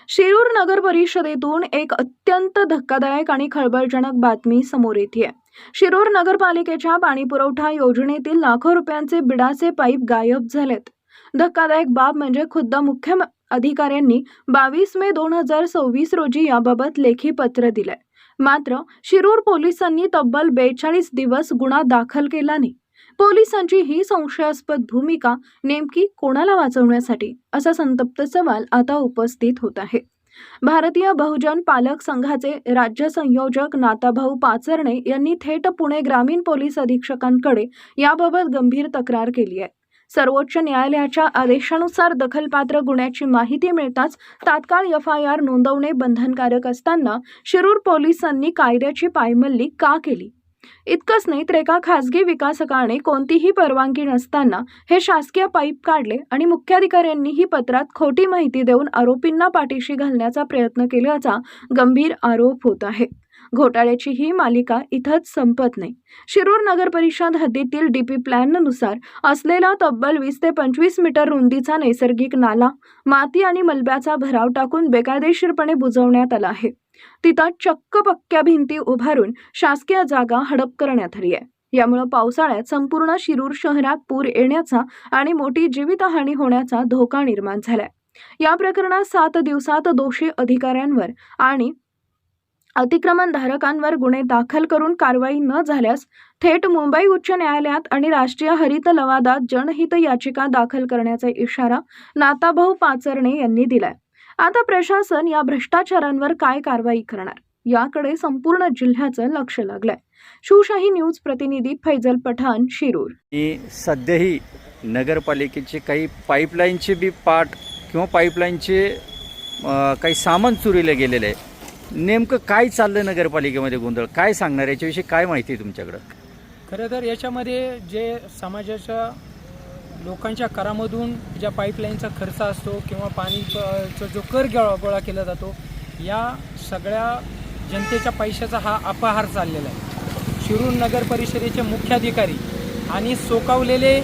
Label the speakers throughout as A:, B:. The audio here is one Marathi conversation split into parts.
A: शिरूर नगर परिषदेतून एक अत्यंत धक्कादायक आणि खळबळजनक बातमी समोर येतेय। शिरूर नगरपालिकेच्या पाणीपुरवठा योजनेतील लाखो रुपयांचे बिडाचे पाईप गायब झालेत। धक्कादायक बाब म्हणजे खुद्द मुख्य अधिकाऱ्यांनी 22 मे 2026 रोजी याबाबत लेखी पत्र दिले। मात्र शिरूर पोलिसांनी तब्बल 42 दिवस गुन्हा दाखल केला नाही। पोलिसांची ही संशयास्पद भूमिका नेमकी कोणाला वाचवण्यासाठी असा संतप्त सवाल आता उपस्थित होत आहे। भारतीय बहुजन पालक संघाचे राज्य संयोजक नाताभाऊ पाचरणे यांनी थेट पुणे ग्रामीण पोलीस अधीक्षकांकडे याबाबत गंभीर तक्रार केली आहे। सर्वोच्च न्यायालयाच्या आदेशानुसार दखलपात्र गुन्ह्याची माहिती मिळताच तात्काळ FIR नोंदवणे बंधनकारक असताना शिरूर पोलिसांनी कायद्याची पायमल्ली का केली? इतकंच नाही तर एका खासगी विकासकाने कोणतीही परवानगी नसताना हे शासकीय पाईप काढले आणि मुख्याधिकाऱ्यांनी ही पत्रात खोटी माहिती देऊन आरोपींना पाठीशी घालण्याचा प्रयत्न केल्याचा गंभीर आरोप होत आहे। घोटाळ्याची ही मालिका इथंच संपत नाही। शिरूर नगर परिषद हद्दीतील DP प्लॅननुसार असलेला तब्बल 20 ते 25 मीटर रुंदीचा नैसर्गिक नाला माती आणि मलब्याचा भराव टाकून बेकायदेशीरपणे बुजवण्यात आला आहे। तिथं चक्क पक्क्या भिंती उभारून शासकीय जागा हडप करण्यात आली आहे। यामुळे पावसाळ्यात संपूर्ण शिरूर शहरात पूर येण्याचा आणि मोठी जीवितहानी होण्याचा धोका निर्माण झालाय। या प्रकरणात 7 दिवसात दोषी अधिकाऱ्यांवर आणि अतिक्रमणधारकांवर गुन्हे दाखल करून कारवाई न झाल्यास थेट मुंबई उच्च न्यायालयात आणि राष्ट्रीय हरित लवादात जनहित याचिका दाखल करण्याचा इशारा नाताभाऊ पाचरणे यांनी दिलाय। आता प्रशासन या भ्रष्टाचारांवर काय कारवाई करणार याकडे संपूर्ण जिल्ह्याचं लक्ष लागलंय। शिवशाही न्यूज प्रतिनिधी फैजल पठाण, शिरूर।
B: सध्याही नगरपालिकेचे काही पाईपलाईनचे बी पार्ट किंवा पाईपलाईनचे काही सामान चोरीला गेलेले आहे। नेमकं काय चाललं नगरपालिकेमध्ये गोंधळ काय सांगणार याच्याविषयी काय माहिती आहे तुमच्याकडं?
C: खरं तर याच्यामध्ये जे समाजाच्या लोकांच्या करामधून ज्या पाईपलाईनचा खर्च असतो किंवा पाणीचा जो कर गोळा केला जातो या सगळ्या जनतेच्या पैशाचा हा अपहार चाललेला आहे। शिरूर नगर परिषदेचे मुख्याधिकारी आणि सोकावलेले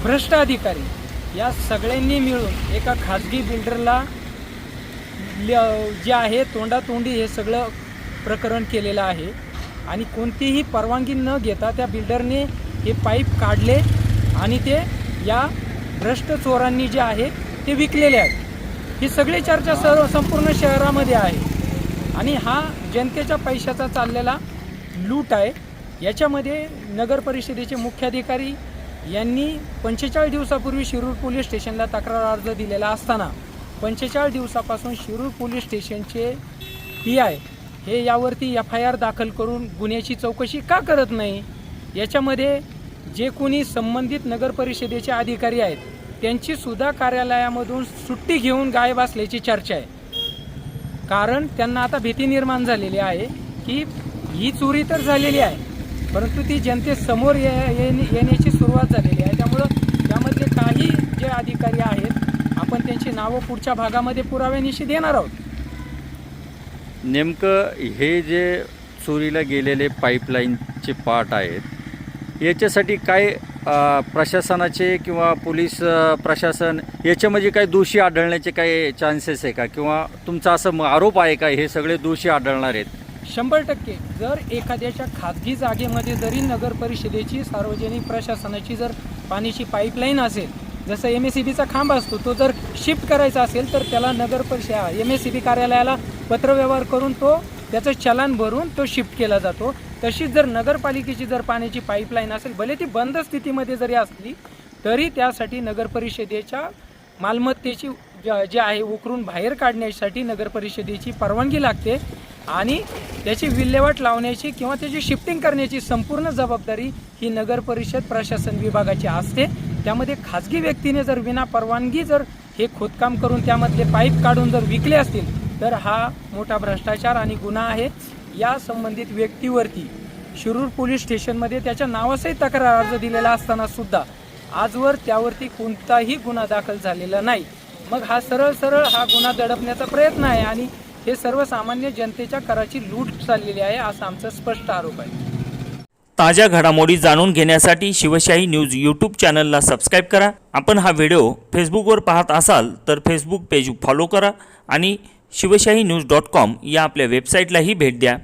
C: भ्रष्ट अधिकारी या सगळ्यांनी मिळून एका खाजगी बिल्डरला जे आहे तोंडातोंडी हे सगळं प्रकरण केलेलं आहे आणि कोणतीही परवानगी न घेता त्या बिल्डरने हे पाईप काढले आणि ते या भ्रष्ट चोरांनी जे आहे ते विकलेले आहेत। ही सगळी चर्चा संपूर्ण शहरामध्ये आहे आणि हा जनतेच्या पैशाचा चाललेला लूट आहे। याच्यामध्ये नगर परिषदेचे मुख्याधिकारी यांनी 45 दिवसापूर्वी शिरूर पोलीस स्टेशनला तक्रार अर्ज दिलेला असताना 45 दिवसापासून शिरूर पोलीस स्टेशनचे PI हे यावरती FIR दाखल करून गुन्ह्याची चौकशी का करत नाही? याच्यामध्ये जे कोणी संबंधित नगर परिषदेचे अधिकारी आहेत त्यांची सुद्धा कार्यालयामधून सुट्टी घेऊन गायब असल्याची चर्चा आहे। कारण त्यांना आता भीती निर्माण झालेली आहे की ही चोरी तर झालेली आहे परंतु ती जनतेसमोर येण्याची सुरुवात झालेली आहे। त्यामुळं त्यामधले काही जे अधिकारी आहेत आपण त्यांची नावं पुढच्या भागामध्ये पुराव्यानिशी देणार आहोत।
B: नेमकं हे जे चोरीला गेलेले पाईपलाईनचे पार्ट आहेत याच्यासाठी काय प्रशासनाचे किंवा पोलीस प्रशासन याच्यामध्ये काही दोषी आढळण्याचे काही चान्सेस आहे का किंवा तुमचा असं आरोप आहे का हे सगळे दोषी आढळणार आहेत?
C: 100% जर एखाद्याच्या खाजगी जागेमध्ये जरी नगर परिषदेची सार्वजनिक प्रशासनाची जर पाण्याची पाईपलाईन असेल जसं MSEBचा खांब असतो तो जर शिफ्ट करायचा असेल तर त्याला नगर परिषद MSEB कार्यालयाला पत्रव्यवहार करून त्याचं चलन भरून तो शिफ्ट केला जातो। तशीच जर नगरपालिकेची जर पाण्याची पाईपलाईन असेल भले ती बंद स्थितीमध्ये जरी असली तरी त्यासाठी नगर परिषदेच्या मालमत्तेची जे आहे उकरून बाहेर काढण्यासाठी नगर परिषदेची परवानगी लागते आणि त्याची विल्हेवाट लावण्याची किंवा त्याची शिफ्टिंग करण्याची संपूर्ण जबाबदारी ही नगर परिषद प्रशासन विभागाची असते। त्यामध्ये खाजगी व्यक्तीने जर विना परवानगी जर हे खोदकाम करून त्यामधले पाईप काढून जर विकले असतील तर हा मोठा भ्रष्टाचार आणि गुन्हा आहे। या संबंधित व्यक्तीवरती शिरूर पोलीस स्टेशनमध्ये त्याच्या नावासहित तक्रार अर्ज दिलेला असताना सुद्धा आजवर त्यावरती कोणताही गुन्हा दाखल झालेला नाही। मग हा सरळ हा गुन्हा दडपण्याचा प्रयत्न आहे आणि हे सर्वसामान्य जनतेच्या कराची लूट चाललेली आहे असा आमचा स्पष्ट आरोप आहे।
D: ताज्या घडामोडी जाणून घेण्यासाठी शिवशाही न्यूज यूट्यूब चॅनलला सबस्क्राईब करा। आपण हा व्हिडिओ फेसबुकवर पाहत असाल तर फेसबुक पेज फॉलो करा आणि शिवशाही न्यूज .com या आपल्या वेबसाईटलाही भेट द्या.